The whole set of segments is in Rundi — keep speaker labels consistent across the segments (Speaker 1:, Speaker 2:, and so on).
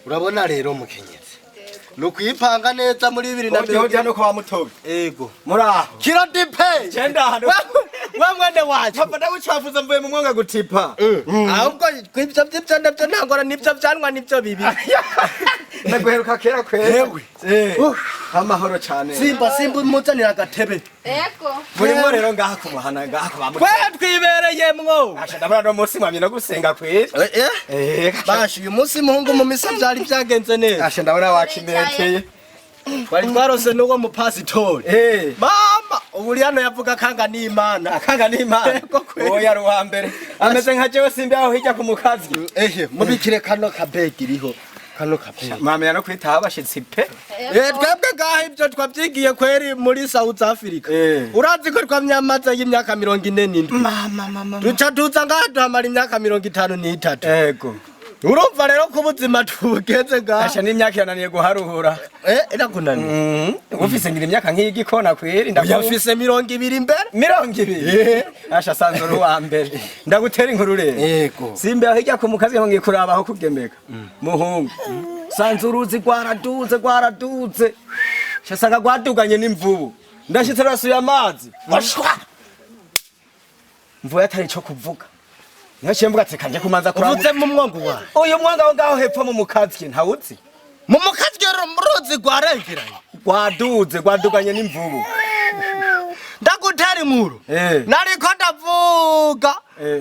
Speaker 1: urabona rero mukenyezi nukwipanga neza muri 2020
Speaker 2: no kwa Mutobe
Speaker 1: ego
Speaker 2: muraho
Speaker 1: kiro dipe
Speaker 2: genda hano
Speaker 1: wamwene wacu
Speaker 2: papa ndagucavuza mvuye mu mwonga gutipa
Speaker 1: ahubwo kwivyo ndavyo ntangora nivyo vyanwa nivyo bibi
Speaker 2: naguheruka kera kwewe amahoro cyane
Speaker 1: simba muzanira agatebe
Speaker 3: ego
Speaker 2: burimo rero ngaha kumuhana ngaha kwa Mutobe
Speaker 1: twibereyemwo
Speaker 2: asha ndabona no munsi mwamye no gusenga kwera
Speaker 1: bashi uyu munsi muhungu mu misa vyari vyagenze neza
Speaker 2: asha ndabona wakimeteye
Speaker 1: wari twarose nuwo mu pasitori mama uburiano yavuga kanga n'Imana
Speaker 2: oya ruwa mbere ameze nka jewe simbi aho hirya ku mukazi
Speaker 1: mubikire kano kabegi iriho kano kabegi
Speaker 2: mama no kwitaho abashitsi pe
Speaker 1: twebwe gahe ibyo twabyigiye kweri muri South Africa urazi ko twamyamaze y'imyaka 47
Speaker 2: mama
Speaker 1: duca tuza ngaha duhamara imyaka 53
Speaker 2: ego
Speaker 1: urumva rero ko ubuzima tubugeze ngaha
Speaker 2: asha n'imyaka yananiye guharuhura
Speaker 1: irakunaniye
Speaker 2: ufise ngira imyaka nk'igikona kweri
Speaker 1: ndafise 20 imbere
Speaker 2: 20 asha sanzo ruwa mbere ndagutera inkuru rero
Speaker 1: yego
Speaker 2: simbe aho hirya ku mukazi hongiye kurabaho kugemeka muhungu sanzo uruzi gwaraduze shasanga gwaduganye n'imvubu ndashitse rasuye amazi mvuye atari cyo kuvuga Nyache mbuga tekanje kumanza kura.
Speaker 1: Uvuze mu mwongo wa.
Speaker 2: Uyu mwonga ngaho hepfo mu mukazi ntawuzi.
Speaker 1: Mu mukazi rero muruzi gwarengeranye.
Speaker 2: Gwaduganye n'imvubu.
Speaker 1: Ndagutera inkuru. Nariko ndavuga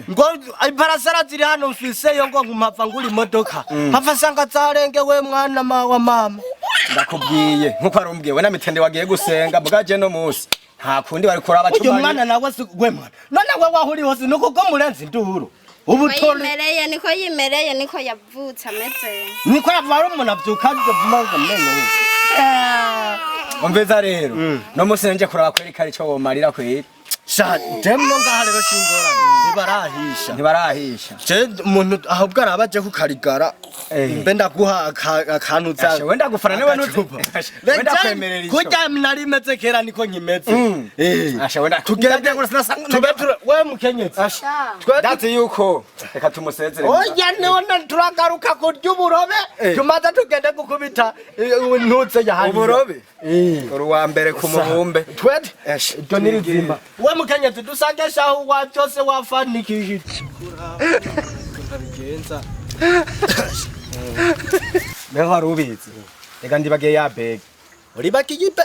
Speaker 1: ngo iparasara ziri hano mfise yo ngo nkumava nguri imodoka. Hava sanga zarengewe mwana wa mama.
Speaker 2: Ndakubwiye nkuko arumbwiye we namitende wagiye gusenga mugaje no musi. Nta kundi bari kuraba
Speaker 1: cyumanye. Uyu mwana nawe sigwe mwana. None we wahuri hose nuko go murenze induru.
Speaker 3: Niko yimereye niko yavutse ameze.
Speaker 1: Niko yavara umuntu avyuka byo menye.
Speaker 2: Ombeza rero no musi nje kuraba kweri kari cyo womarira kweri.
Speaker 1: Sha demno ngaha rero kingorana ntibarahisha. Je umuntu ahubwo arabaje ku karigara. Mbe ndaguha akantu za.
Speaker 2: Wenda gufana newe nutupa. Wenda kwemerera ico.
Speaker 1: Kujya nari meze kera niko nkimeze.
Speaker 2: Asha wenda
Speaker 1: tugende tubeture we mukenyezi.
Speaker 2: Dati yuko reka tumusezere.
Speaker 1: Oya none turagaruka ku ry'uburobe. Tumaze tugende gukubita ntutse yahanye.
Speaker 2: Uburobe? Uruwa mbere ku mubumbe.
Speaker 1: Twede. Ito nirizimba. We mukenyezi dusange shaho wa cyose wafanikije. Ndabigenza.
Speaker 2: Meho harubizi. Reka ndibage ya bag.
Speaker 1: Uribakiyipe?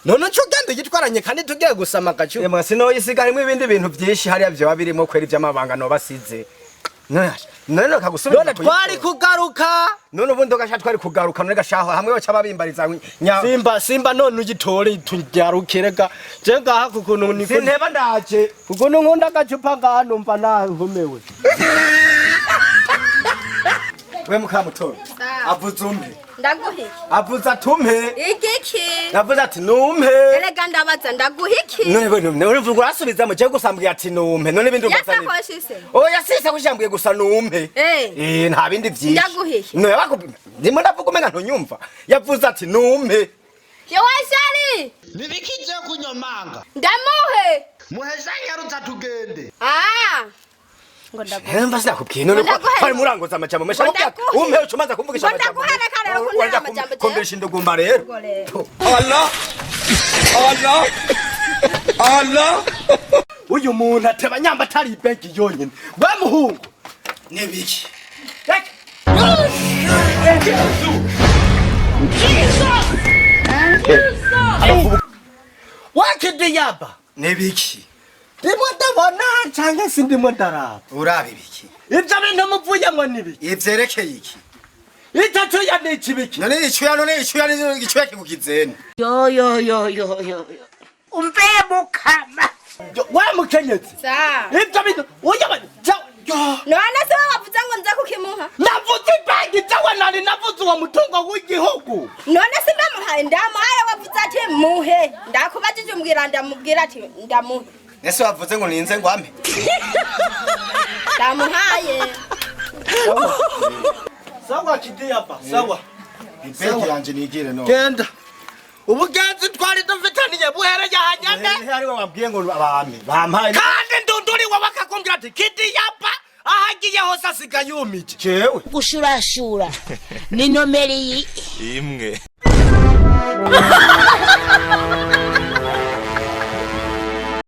Speaker 1: None cyo gende gitwaranye kandi tugiye gusama gacu.
Speaker 2: Yemwe sino yisigarimo ibindi bintu byinshi hari byo babirimo kweri by'amabanga no basize. None kagusubira.
Speaker 1: None twari kugaruka.
Speaker 2: None ubundi gasha twari kugaruka none gashaho hamwe baca babimbariza
Speaker 1: Simba none ugitore tugarukirega. Je ngaha kukuntu niko.
Speaker 2: Sinteba ndaje.
Speaker 1: Kukuntu nkunda gacupa ngaha numva nahumewe.
Speaker 2: We Mutobe. Avuze umpe.
Speaker 3: Ndaguhiki.
Speaker 2: Avuze atumpe.
Speaker 3: Igiki.
Speaker 2: Navuze ati numpe.
Speaker 3: Erega ndabaza ndaguhiki.
Speaker 2: None vuga urasubiza mu cyo gusambwiye ati numpe. None bindi
Speaker 3: umbazane. Yasakoshise.
Speaker 2: Oya sisa kushambwiye gusa numpe. Nta bindi byinshi.
Speaker 3: Ndaguhiki.
Speaker 2: No yakubwira. Ndimo ndavuga umenga ntunyumva. Yavuze ati numpe.
Speaker 3: Yewashari.
Speaker 4: Nibikije kunyomanga.
Speaker 3: Ndamuhe.
Speaker 4: Muhezanya rutatugende.
Speaker 2: Hemba sinakubwiye none ko bari murangoza amajambo mesha umpe ucumaza kumvugisha amajambo kombesha indugumba rero Allah
Speaker 1: uyu muntu ateba nyamba atari ibegi yonyine we muhungu nibiki wa Kidiaba
Speaker 2: nibiki
Speaker 1: ndimo ndabona cyangwa se ndimo ndaraba
Speaker 2: urabe ibiki
Speaker 1: ibyo bintu muvuye ngo nibiki
Speaker 2: ivyerekeye iki
Speaker 1: itatu ya n'ikibiki
Speaker 2: none icyuya kigukizene
Speaker 1: yo umbe mukama wa mukenyezi ibyo bintu uya
Speaker 3: none se wavuze ngo nza kukimuha
Speaker 1: navuze ibagi cyawe nari navuze uwo mutungo w'igihugu
Speaker 3: none se ndamuhaye ndamuhaye wavuze ati muhe ndakubajije ndamubwira ati ndamuhe
Speaker 2: ese wavuze ngo ninze ngwame
Speaker 3: ndamuhaye
Speaker 1: sawa Kidiaba sawa
Speaker 2: ibegi yanje nigire no
Speaker 1: genda ubugenzi twari dufitaniye buhereye hanyane
Speaker 2: hari wabwiye ngo abami bampaye
Speaker 1: kandi ndunduri wabakakumbira ati Kidiaba ahagiye hose asiga yumije
Speaker 2: jewe
Speaker 5: gushurashura ni nomeri
Speaker 6: imwe